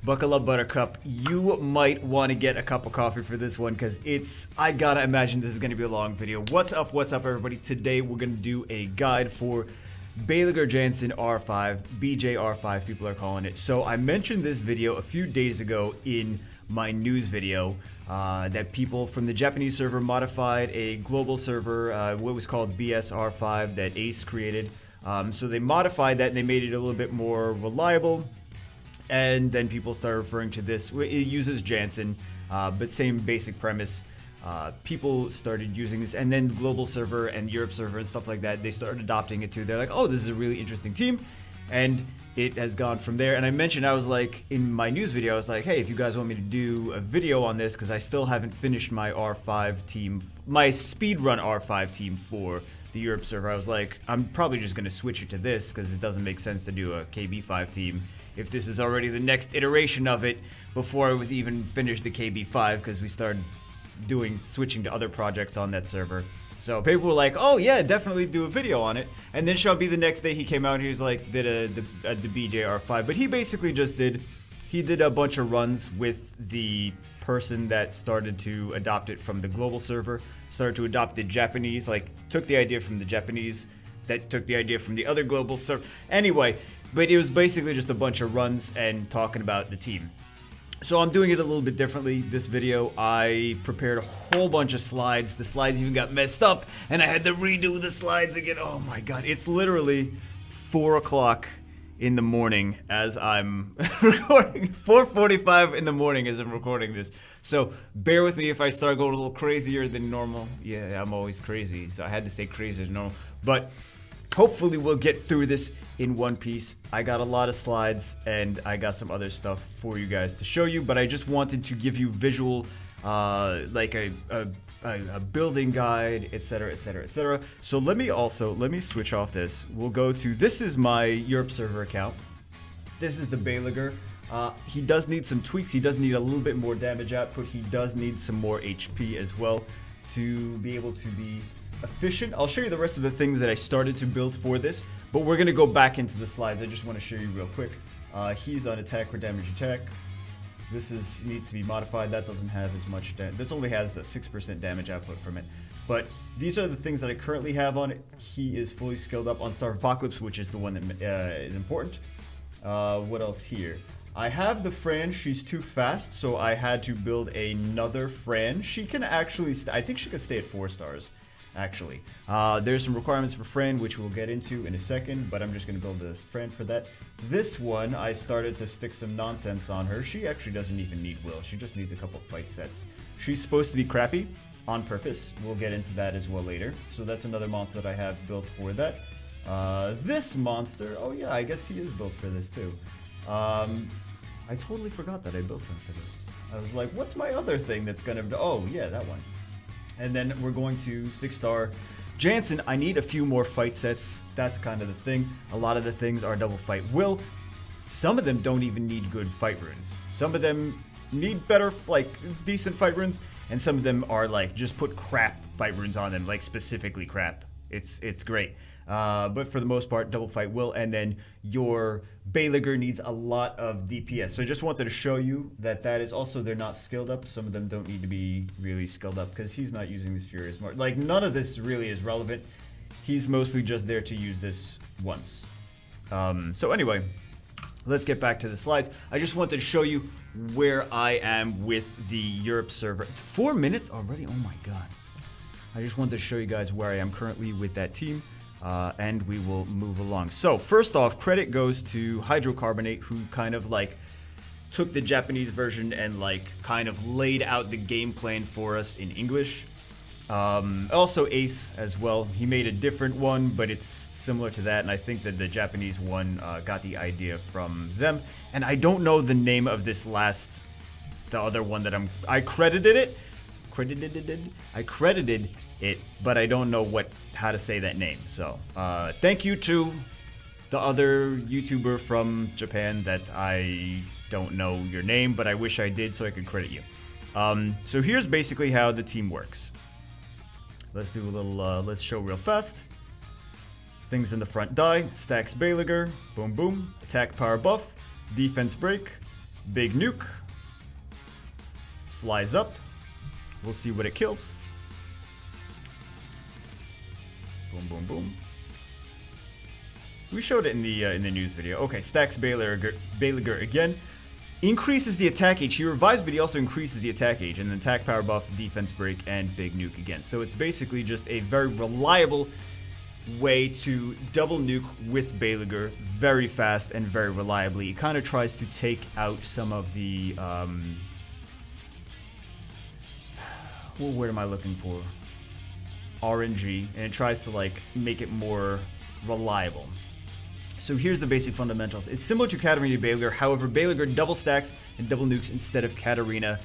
Buckle up, Buttercup. You might want to get a cup of coffee for this one because I gotta imagine this is going to be a long video. What's up, everybody? Today we're going to do a guide for Baleygr Janssen R5, BJR5 people are calling it. So I mentioned this video a few days ago in my news video that people from the Japanese server modified a global server, what was called BSR5 that Ace created. So they modified that and they made it a little bit more reliable. And then people started referring to this. It uses Janssen, but same basic premise. People started using this, and then global server and Europe server and stuff like that, they started adopting it too. They're like, oh, this is a really interesting team. And it has gone from there. And I mentioned, I was like, in my news video, I was like, hey, if you guys want me to do a video on this, because I still haven't finished my R5 team, my speedrun R5 team for the Europe server, I was like, I'm probably just going to switch it to this because it doesn't make sense to do a KB5 team if this is already the next iteration of it before I was even finished the KB5, because we started switching to other projects on that server. So people were like, oh yeah, definitely do a video on it. And then Sean B the next day he came out and he was like, did the BJR5, but he basically just did a bunch of runs with the person that started to adopt it from the global server, started to adopt the Japanese, like took the idea from the Japanese, that took the idea from the other global server. Anyway, but it was basically just a bunch of runs and talking about the team. So I'm doing it a little bit differently. This video, I prepared a whole bunch of slides. The slides even got messed up and I had to redo the slides again. Oh my God, it's literally 4 o'clock in the morning as I'm recording, 4:45 in the morning as I'm recording this. So bear with me if I start going a little crazier than normal. Yeah, I'm always crazy, so I had to say crazier than normal. But hopefully we'll get through this in one piece. I got a lot of slides and I got some other stuff for you guys to show you, but I just wanted to give you visual, like a building guide, etc, etc, etc. So let me switch off this. We'll go to, this is my Europe server account. This is the Baleygr. He does need some tweaks. He does need a little bit more damage output. He does need some more HP as well to be able to be efficient. I'll show you the rest of the things that I started to build for this, but we're gonna go back into the slides. I just want to show you real quick. He's on attack for damage attack. This needs to be modified. That doesn't have as much damage. This only has a 6% damage output from it. But these are the things that I currently have on it. He is fully skilled up on Star of Apocalypse, which is the one that is important. What else here? I have the Fran. She's too fast, so I had to build another Fran. She can actually, I think she can stay at 4 stars. Actually, there's some requirements for Fran, which we'll get into in a second, but I'm just going to build a Fran for that. This one, I started to stick some nonsense on her. She actually doesn't even need will. She just needs a couple fight sets. She's supposed to be crappy on purpose. We'll get into that as well later. So that's another monster that I have built for that. This monster, oh yeah, I guess he is built for this too. I totally forgot that I built him for this. I was like, what's my other thing that's going to, oh yeah, that one. And then we're going to 6-star Janssen. I need a few more fight sets. That's kind of the thing. A lot of the things are double fight will. Some of them don't even need good fight runes. Some of them need better, like decent fight runes, and some of them are like just put crap fight runes on them, like specifically crap. It's great. But for the most part, double fight will, and then your Baleygr needs a lot of DPS. So I just wanted to show you that is also, they're not skilled up. Some of them don't need to be really skilled up because he's not using this Furious Mark. Like, none of this really is relevant. He's mostly just there to use this once. So anyway, let's get back to the slides. I just wanted to show you where I am with the Europe server. 4 minutes already? Oh my God. I just wanted to show you guys where I am currently with that team. And we will move along. So first off, credit goes to Hydrocarbonate, who kind of like took the Japanese version and like kind of laid out the game plan for us in English. Also Ace as well. He made a different one, but it's similar to that. And I think that the Japanese one got the idea from them. And I don't know the name of this the other one that I credited it. I credited it, but I don't know how to say that name. So thank you to the other YouTuber from Japan that I don't know your name, but I wish I did so I could credit you. So here's basically how the team works. Let's do a little, let's show real fast. Things in the front die, stacks Baleygr, boom boom, attack power buff, defense break, Big Nuke. Flies up. We'll see what it kills. Boom, boom, boom. We showed it in the news video. Okay, stacks Baleygr again. Increases the attack age. He revives, but he also increases the attack age. And then attack power buff, defense break, and big nuke again. So it's basically just a very reliable way to double nuke with Baleygr very fast and very reliably. It kind of tries to take out some of the... what word am I looking for? RNG. And it tries to like make it more reliable. So here's the basic fundamentals. It's similar to Katarina Baleygr, however, Baleygr double stacks and double nukes instead of Katarina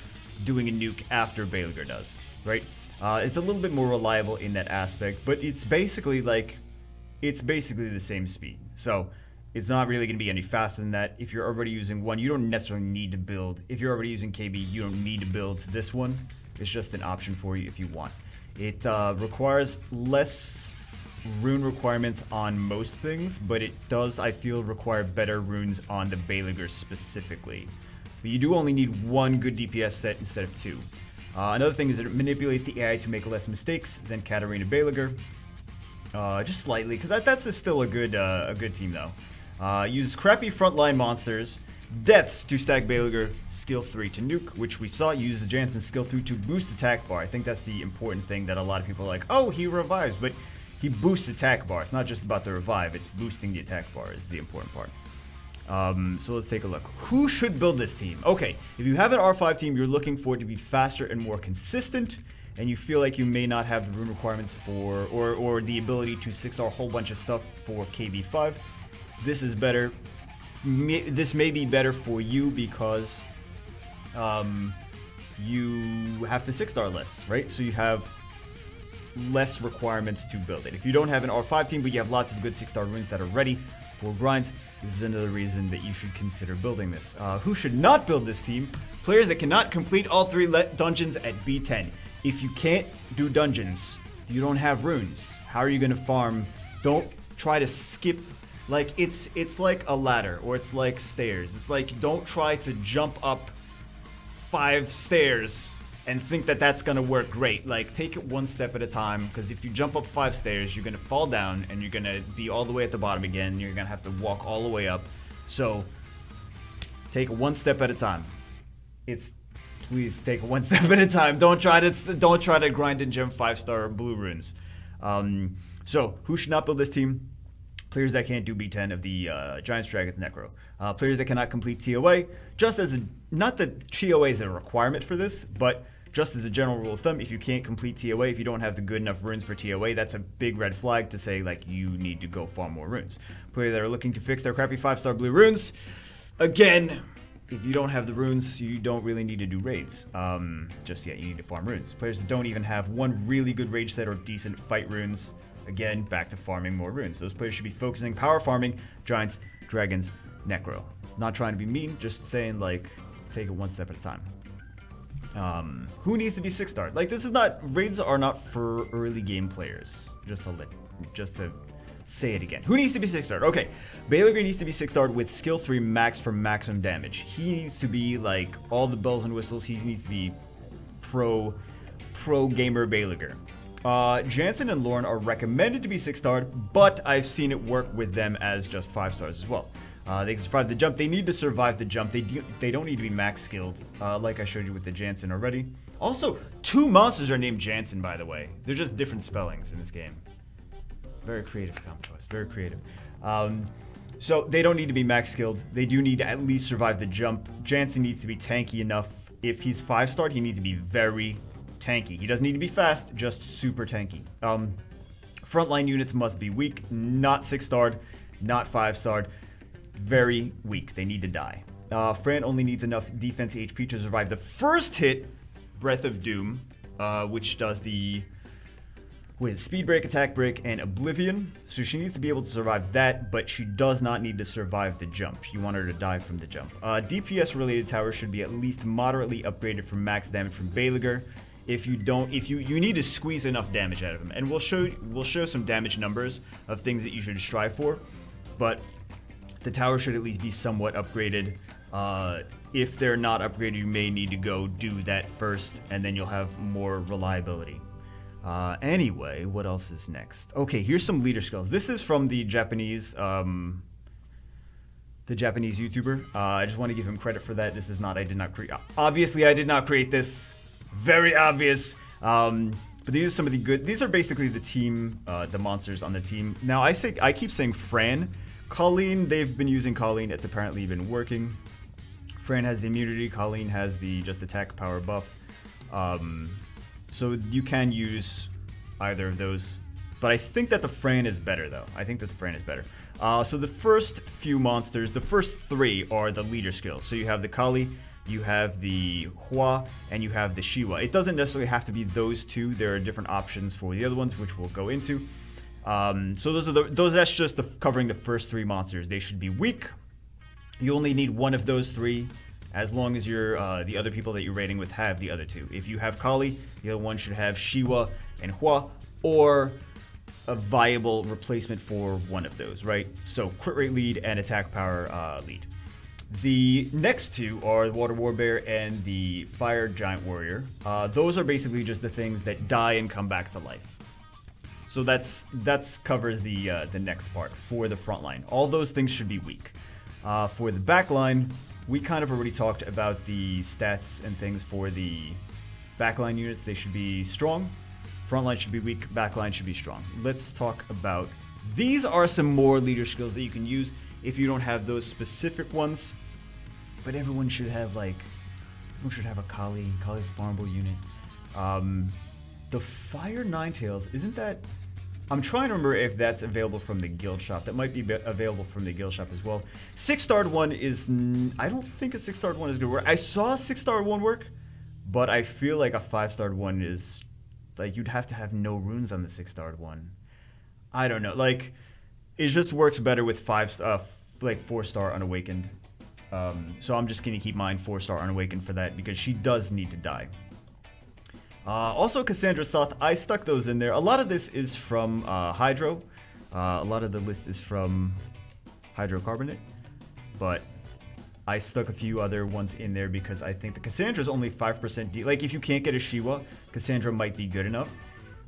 doing a nuke after Baleygr does, right? It's a little bit more reliable in that aspect, but it's basically the same speed. So it's not really going to be any faster than that. If you're already using one, you don't necessarily need to build. If you're already using KB, you don't need to build this one. It's just an option for you if you want. It requires less rune requirements on most things, but it does, I feel, require better runes on the Baleygr specifically. But you do only need one good DPS set instead of two. Another thing is that it manipulates the AI to make less mistakes than Katarina Baleygr. Just slightly, because that's still a good team though. Uses crappy frontline monsters, deaths to stack Baleygr, skill 3 to nuke, which we saw uses Janssen skill 3 to boost attack bar. I think that's the important thing that a lot of people are like, oh, he revives, but he boosts attack bar. It's not just about the revive, it's boosting the attack bar is the important part. So let's take a look. Who should build this team? Okay, if you have an R5 team, you're looking for it to be faster and more consistent, and you feel like you may not have the rune requirements for, or the ability to 6-star a whole bunch of stuff for KB5, this is better. This may be better for you because you have to 6-star less, right? So you have less requirements to build it. If you don't have an R5 team, but you have lots of good 6-star runes that are ready for grinds, this is another reason that you should consider building this. Who should not build this team? Players that cannot complete all 3 dungeons at B10. If you can't do dungeons, you don't have runes. How are you going to farm? Don't try to skip. Like, it's like a ladder, or it's like stairs. It's like, don't try to jump up 5 stairs and think that that's gonna work great. Like, take it one step at a time, because if you jump up 5 stairs, you're gonna fall down, and you're gonna be all the way at the bottom again, and you're gonna have to walk all the way up. So, take it one step at a time. Please take it one step at a time. Don't try to grind and gem 5-star blue runes. So, who should not build this team? Players that can't do B10 of the Giants, Dragons, Necro. Players that cannot complete TOA. Not that TOA is a requirement for this, but just as a general rule of thumb, if you can't complete TOA, if you don't have the good enough runes for TOA, that's a big red flag to say, like, you need to go farm more runes. Players that are looking to fix their crappy 5-star blue runes. Again, if you don't have the runes, you don't really need to do raids. Just yet, you need to farm runes. Players that don't even have one really good rage set or decent fight runes. Again, back to farming more runes. Those players should be focusing power farming, Giants, Dragons, Necro. Not trying to be mean, just saying, like, take it one step at a time. Who needs to be 6-star? Like, raids are not for early game players. Just to say it again. Who needs to be 6-star? Okay, Baleygr needs to be 6-star with skill 3 max for maximum damage. He needs to be, like, all the bells and whistles. He needs to be pro gamer Baleygr. Janssen and Lauren are recommended to be 6-star, but I've seen it work with them as just 5-stars as well. They can survive the jump. They need to survive the jump. They don't need to be max skilled, like I showed you with the Janssen already. Also, 2 monsters are named Janssen, by the way. They're just different spellings in this game. Very creative comp choice. Very creative. So they don't need to be max skilled. They do need to at least survive the jump. Janssen needs to be tanky enough. If he's 5-star, he needs to be very tanky. He doesn't need to be fast, just super tanky. Frontline units must be weak, not 6-starred, not 5-starred. Very weak. They need to die. Fran only needs enough defense HP to survive the first hit, Breath of Doom, which does the speed break, attack break, and oblivion. So she needs to be able to survive that, but she does not need to survive the jump. You want her to die from the jump. DPS related towers should be at least moderately upgraded for max damage from Baleygr. If you need to squeeze enough damage out of him, and we'll show some damage numbers of things that you should strive for, but the tower should at least be somewhat upgraded. if they're not upgraded, you may need to go do that first, and then you'll have more reliability. Anyway, what else is next? Okay, here's some leader skills. This is from the Japanese YouTuber. I just want to give him credit for that. This is not, I did not create, obviously I did not create this. Very obvious. But these are some of the good, these are basically the team, the monsters on the team. Now I keep saying Fran. Colleen, they've been using Colleen. It's apparently been working. Fran has the immunity. Colleen has the just attack power buff. So you can use either of those. But I think that the Fran is better, though. I think that the Fran is better. So the first few monsters, the first three are the leader skills. So you have the Kali, you have the Hua, and you have the Shiwa. It doesn't necessarily have to be those two. There are different options for the other ones, which we'll go into. So that's just covering the first three monsters. They should be weak. You only need one of those three, as long as the other people that you're raiding with have the other two. If you have Kali, the other one should have Shiwa and Hua, or a viable replacement for one of those, right? So crit rate lead and attack power lead. The next two are the Water Warbear and the Fire Giant Warrior. Those are basically just the things that die and come back to life. So that's covers the next part for the front line. All those things should be weak. For the back line, we kind of already talked about the stats and things for the backline units. They should be strong. Frontline should be weak. Backline should be strong. Let's talk about... These are some more leader skills that you can use if you don't have those specific ones. But everyone should have, like... Everyone should have a Kali. Kali's a farmable unit. The Fire Ninetails, isn't that... I'm trying to remember if that's available from the guild shop. That might be available from the guild shop as well. 6-starred one is... I don't think a 6-starred one is going to work. I saw a 6-starred one work, but I feel like a 5-starred one is... Like, you'd have to have no runes on the 6-starred one. I don't know. Like, it just works better with 4-star Unawakened. So I'm just going to keep mine 4-star Unawakened for that, because she does need to die. Also, Cassandra Soth, I stuck those in there. A lot of this is from Hydro. A lot of the list is from Hydrocarbonate. But I stuck a few other ones in there because I think the Cassandra's only 5% like, if you can't get a Shiwa, Cassandra might be good enough.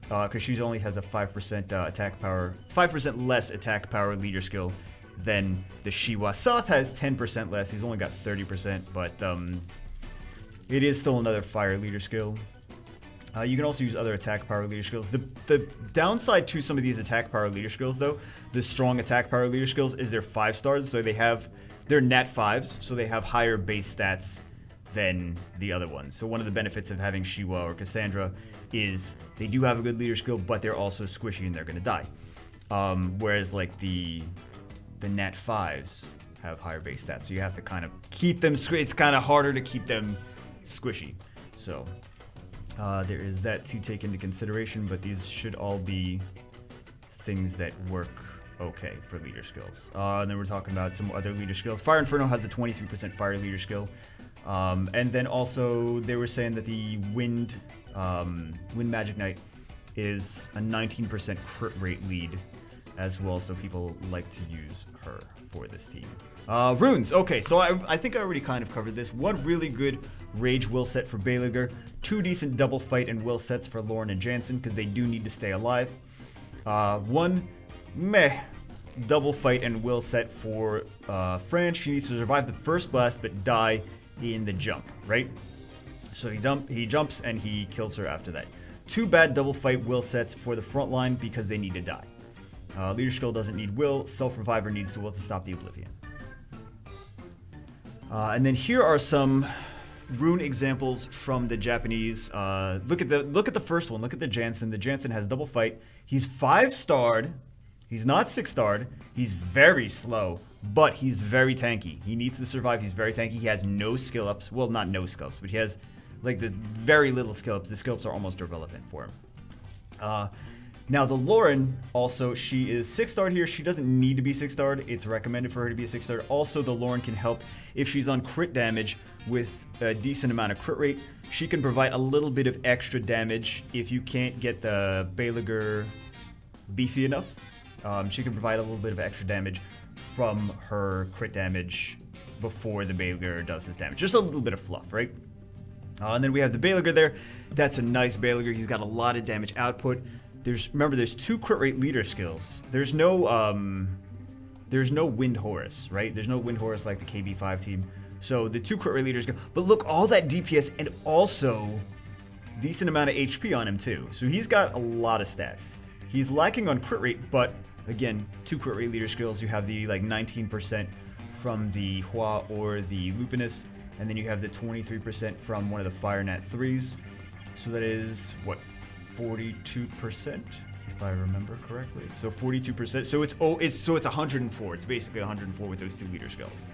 Because she only has a 5% attack power, 5% less attack power leader skill than the Shiwa. Soth has 10% less. He's only got 30%, but it is still another fire leader skill. You can also use other attack power leader skills. The downside to some of these attack power leader skills, though, the strong attack power leader skills, is they're 5-stars, so they're nat 5s, so they have higher base stats than the other ones. So one of the benefits of having Shiwa or Cassandra is they do have a good leader skill, but they're also squishy and they're going to die. Whereas like the nat 5s have higher base stats, so you have to kind of keep them it's kind of harder to keep them squishy. So there is that to take into consideration, but these should all be things that work okay for leader skills. And then we're talking about some other leader skills. Fire Inferno has a 23% fire leader skill. And then also they were saying that the Wind Magic Knight is a 19% crit rate lead as well, so people like to use her for this team. Runes. Okay, so I think I already kind of covered this. One really good Rage will set for Baleygr. 2 decent double fight and will sets for Lauren and Janssen, because they do need to stay alive. 1 meh double fight and will set for Fran. She needs to survive the first blast but die in the jump, right? So he jumps and he kills her after that. 2 bad double fight will sets for the front line because they need to die. Leader skill doesn't need will. Self-reviver needs the will to stop the oblivion. And then here are some rune examples from the Japanese. Look at the first one. Look at the Janssen. The Janssen has double fight. He's 5-starred. He's not 6-starred. He's very slow, but he's very tanky. He needs to survive. He's very tanky. He has no skill ups. Well, not no skill ups, but he has like the very little skill ups. The skill ups are almost irrelevant for him. Now the Lauren, also, she is 6-starred here. She doesn't need to be 6-starred. It's recommended for her to be a 6-starred. Also, the Lauren can help if she's on crit damage with a decent amount of crit rate. She can provide a little bit of extra damage if you can't get the Baleygr beefy enough. She can provide a little bit of extra damage from her crit damage before the Baleygr does his damage. Just a little bit of fluff, right? And then we have the Baleygr there. That's a nice Baleygr. He's got a lot of damage output. Remember, there's 2 crit rate leader skills. There's no Wind Horus, right? There's no Wind Horus like the KB5 team. So the 2 crit rate leaders go. But look, all that DPS and also decent amount of HP on him too. So he's got a lot of stats. He's lacking on crit rate, but again, 2 crit rate leader skills. You have the like 19% from the Hua or the Lupinus, and then you have the 23% from one of the Fire Nat 3s. So that is what, 42%, if I remember correctly. So 42%. So it's 104. It's basically 104 with those 2 leader skills.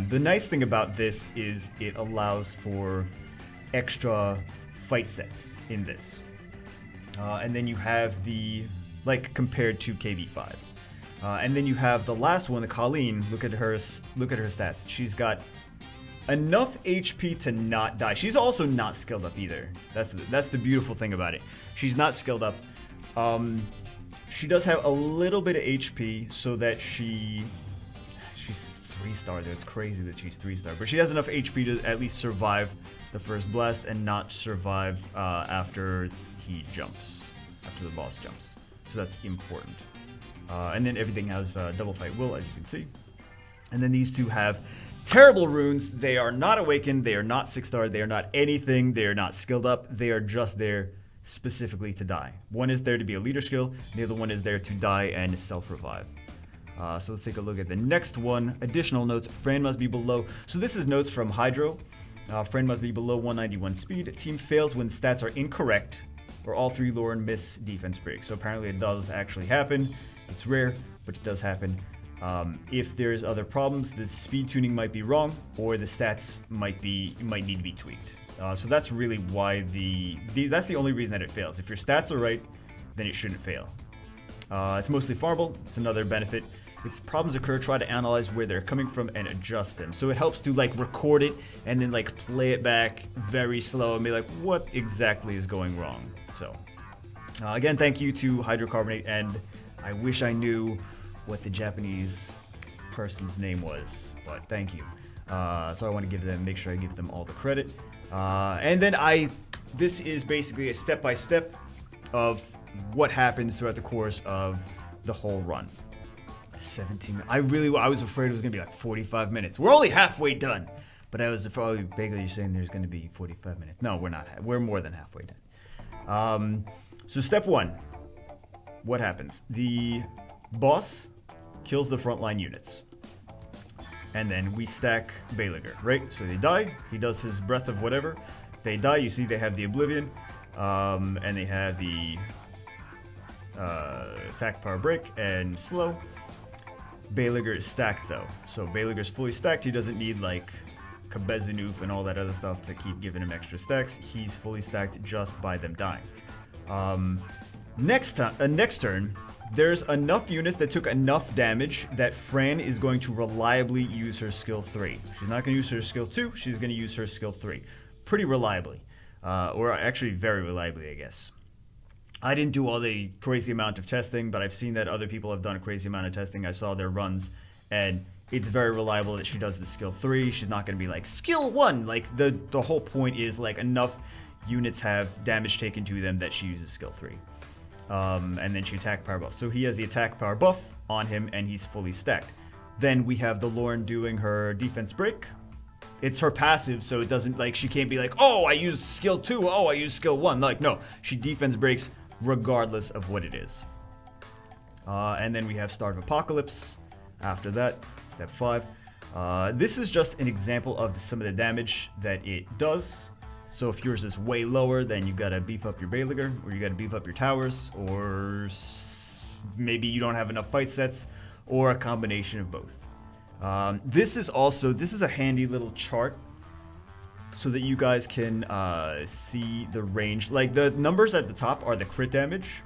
The nice thing about this is it allows for extra fight sets in this. And then you have the, like, compared to KB5. And then you have the last one, the Colleen. Look at her stats. She's got enough HP to not die. She's also not skilled up either. That's the beautiful thing about it. She's not skilled up. She does have a little bit of HP so that she's 3-star though. It's crazy that she's 3-star, but she has enough HP to at least survive the first blast and not survive after he jumps, after the boss jumps. So that's important. And then everything has double fight will, as you can see. And then these 2 have terrible runes. They are not awakened. They are not 6-star. They are not anything. They are not skilled up. They are just there specifically to die. One is there to be a leader skill. The other one is there to die and self-revive. So let's take a look at the next one. Additional notes. Fran must be below. So this is notes from Hydro. Fran must be below 191 speed. Team fails when stats are incorrect or all 3 Lauren miss defense breaks. So apparently it does actually happen. It's rare, but it does happen. If there's other problems, the speed tuning might be wrong, or the stats might need to be tweaked. So that's really why that's the only reason that it fails. If your stats are right, then it shouldn't fail. It's mostly farmable. It's another benefit. If problems occur, try to analyze where they're coming from and adjust them. So it helps to like record it and then like play it back very slow and be like, what exactly is going wrong? So again, thank you to Hydrocarbonate, and I wish I knew what the Japanese person's name was, but thank you. So I want to make sure I give them all the credit. And then this is basically a step-by-step of what happens throughout the course of the whole run. 17. I was afraid it was gonna be like 45 minutes. We're only halfway done, but I was afraid. Baleygr, you're saying there's gonna be 45 minutes. No, we're not. We're more than halfway done. So step 1. What happens? The boss kills the frontline units, and then we stack Baleygr, right? So they die. He does his breath of whatever. They die. You see, they have the Oblivion, and they have the attack, power, break, and slow. Baleygr is stacked though, so Baleygr is fully stacked. He doesn't need like Kabezanoof and all that other stuff to keep giving him extra stacks. He's fully stacked just by them dying. Next turn, there's enough units that took enough damage that Fran is going to reliably use her skill 3. She's not going to use her skill 2, she's going to use her skill 3. Pretty reliably. Or actually very reliably, I guess. I didn't do all the crazy amount of testing, but I've seen that other people have done a crazy amount of testing. I saw their runs, and it's very reliable that she does the skill 3. She's not going to be like, skill 1! Like, the whole point is, like, enough units have damage taken to them that she uses skill 3. And then she attack power buff. So he has the attack power buff on him, and he's fully stacked. Then we have the Lauren doing her defense break. It's her passive, so it doesn't, like, she can't be like, oh, I used skill 2, oh, I used skill 1. Like, no, she defense breaks regardless of what it is. And then we have Start of Apocalypse. After that, step 5. This is just an example of some of the damage that it does. So if yours is way lower, then you gotta beef up your Baleygr, or you gotta beef up your towers, or maybe you don't have enough fight sets, or a combination of both. This is a handy little chart so that you guys can see the range. Like, the numbers at the top are the crit damage,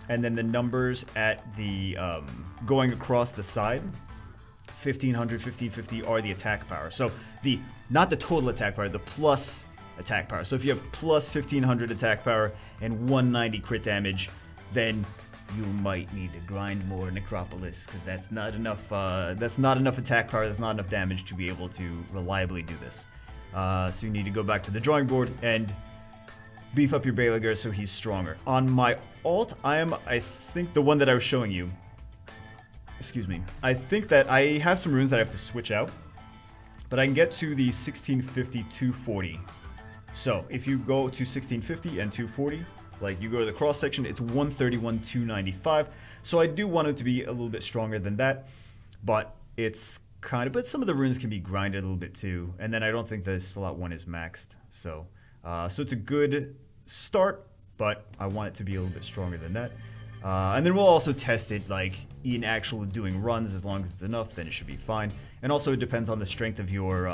and then the numbers at the going across the side, 1500, 1550, are the attack power. So not the total attack power, the plus attack power. So if you have plus 1500 attack power and 190 crit damage, then you might need to grind more Necropolis, because that's not enough attack power, that's not enough damage to be able to reliably do this. So you need to go back to the drawing board and beef up your Baleygr so he's stronger. On my alt, I think the one that I was showing you, excuse me, I think that I have some runes that I have to switch out, but I can get to the 1650, 240. So if you go to 1650 and 240, like you go to the cross section, it's 131, 295. So I do want it to be a little bit stronger than that, but it's kind of, but some of the runes can be grinded a little bit too. And then I don't think the slot 1 is maxed. So it's a good start, but I want it to be a little bit stronger than that. And then we'll also test it like in actual doing runs. As long as it's enough, then it should be fine. And also it depends on the strength of your,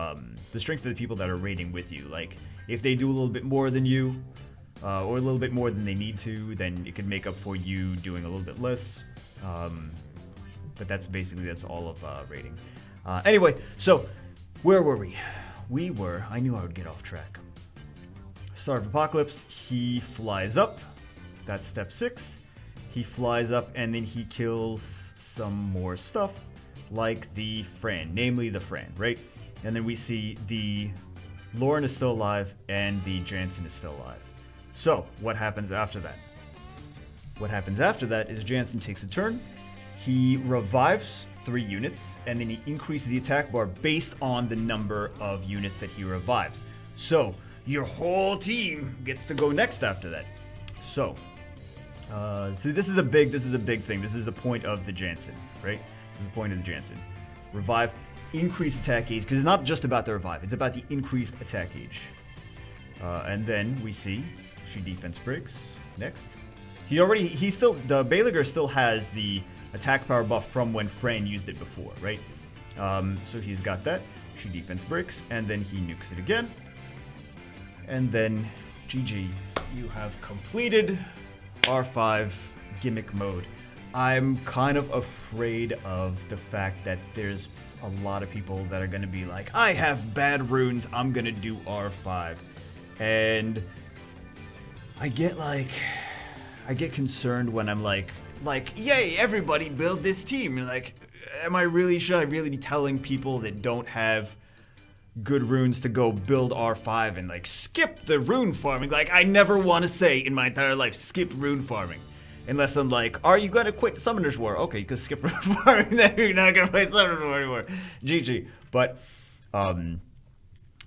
the strength of the people that are raiding with you. Like if they do a little bit more than you, or a little bit more than they need to, then it could make up for you doing a little bit less. But that's all of raiding. Anyway, so where were we? I knew I would get off track. Start of Apocalypse, he flies up. That's step 6. He flies up and then he kills some more stuff like the Fran, namely the Fran, right? And then we see the Lauren is still alive and the Janssen is still alive. So what happens after that? What happens after that is Janssen takes a turn. He revives 3 units and then he increases the attack bar based on the number of units that he revives. So your whole team gets to go next after that. So this is a big thing. This is the point of the Janssen, right? This is the point of the Janssen. Revive, increase attack gauge, because it's not just about the revive, it's about the increased attack gauge. And then we see she defense breaks next. The Baleygr still has the attack power buff from when Fran used it before, right? So he's got that. She defense breaks, and then he nukes it again. And then GG, you have completed R5 gimmick mode. I'm kind of afraid of the fact that there's a lot of people that are going to be like, I have bad runes, I'm going to do R5. And I get concerned when I'm like, yay, everybody build this team. Like, should I really be telling people that don't have good runes to go build R5 and like skip the rune farming? Like, I never want to say in my entire life, skip rune farming. Unless I'm like, are you gonna quit Summoner's War? Okay, you can skip rune farming, then you're not gonna play Summoner's War anymore. GG. But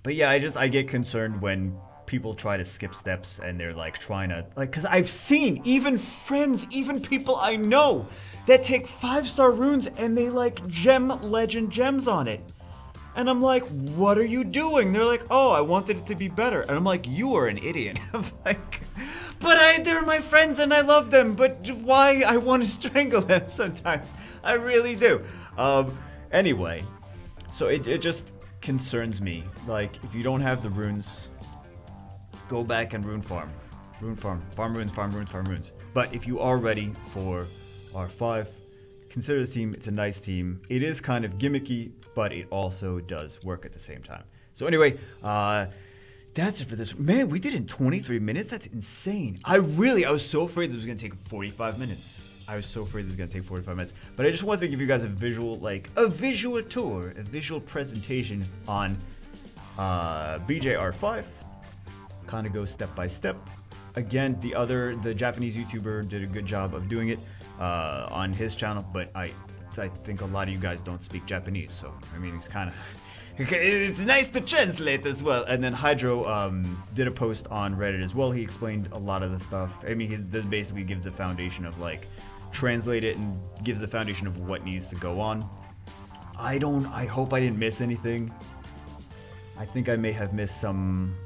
yeah, I get concerned when people try to skip steps and they're like trying to, like, cause I've seen even friends, even people I know that take 5-star runes and they like gem legend gems on it. And I'm like, what are you doing? They're like, oh, I wanted it to be better. And I'm like, you are an idiot. I'm like, but they're my friends and I love them, but why I want to strangle them sometimes. I really do. Anyway, so it just concerns me. Like, if you don't have the runes, go back and rune farm. Rune farm. Farm runes, farm runes, farm runes. But if you are ready for R5, consider this team. It's a nice team. It is kind of gimmicky, but it also does work at the same time. So anyway, that's it for this. Man, we did it in 23 minutes. That's insane. I was so afraid this was going to take 45 minutes. I was so afraid this was going to take 45 minutes. But I just wanted to give you guys a visual tour, a visual presentation on BJR5. Kind of go step by step. Again, the Japanese YouTuber did a good job of doing it on his channel, but I think a lot of you guys don't speak Japanese, so I mean, it's nice to translate as well. And then Hydro did a post on Reddit as well. He explained a lot of the stuff. I mean, he basically gives the foundation of like translate it and gives the foundation of what needs to go on. I hope I didn't miss anything. I think I may have missed some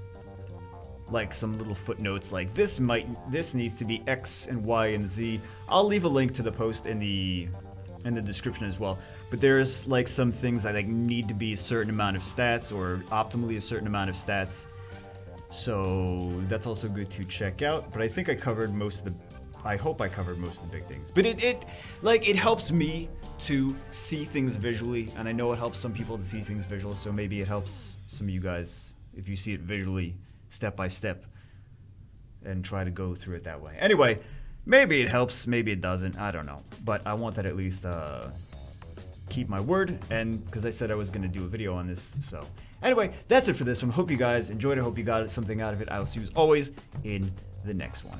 little footnotes like this needs to be X and Y and Z. I'll leave a link to the post in the description as well. But there's like some things that like need to be a certain amount of stats or optimally a certain amount of stats. So that's also good to check out. But I think I covered I hope I covered most of the big things. But it helps me to see things visually, and I know it helps some people to see things visually, so maybe it helps some of you guys if you see it visually step by step and try to go through it that way. Anyway, Maybe it helps, maybe it doesn't, I don't know. But I wanted to at least keep my word, and because I said I was going to do a video on this. So anyway, that's it for this one. Hope you guys enjoyed it. Hope you got something out of it. I will see you as always in the next one.